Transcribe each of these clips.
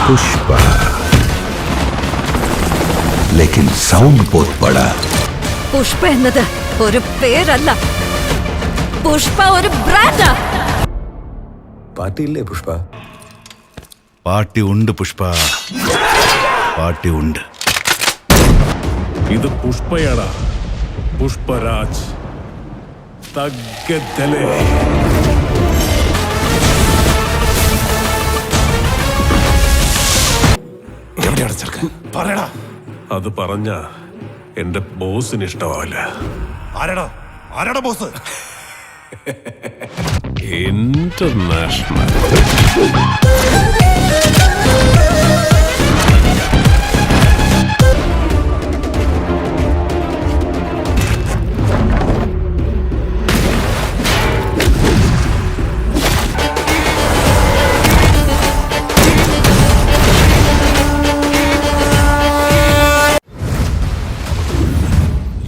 पुष्पा, लेकिन साउंड बहुत बड़ा. പുഷ്പ എന്നത് ഒരു പേരല്ല, പുഷ്പ ഒരു ബ്രാൻഡാ. പാർട്ടിയില്ലേ പുഷ്പ? പാർട്ടി ഉണ്ട് പുഷ്പ, പാർട്ടി ഉണ്ട്. ഇത് പുഷ്പയാടാ, പുഷ്പരാജ്. തഗ്ഗതലേ. എവിടെയാണ് ചെറുക്കൻ? പറയടാ. അത് പറഞ്ഞ എന്റെ ബോസിന് ഇഷ്ടമാവില്ല. ആരാടാ ബോസ്? ഇന്റർനാഷണൽ.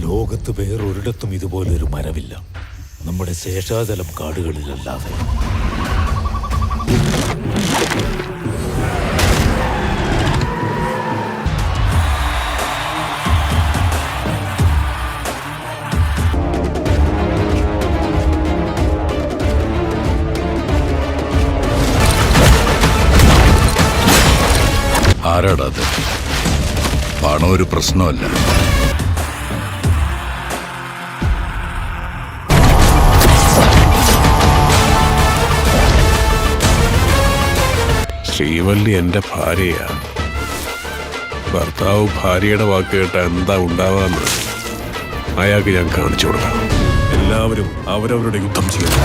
ലോകത്ത് വേറൊരിടത്തും ഇതുപോലൊരു മരമില്ല, നമ്മുടെ ശേഷാചലം കാടുകളിലല്ലാതെ. ആരാടാ അത്? പണം ഒരു പ്രശ്നമല്ല. ശ്രീവല്ലി എന്റെ ഭാര്യയാ. ഭർത്താവ് ഭാര്യയുടെ വാക്ക് കേട്ട എന്താ ഉണ്ടാവാന്ന് അയാൾക്ക് ഞാൻ കാണിച്ചു കൊടുക്കാം. എല്ലാവരും അവരവരുടെ യുദ്ധം ചെയ്യണം.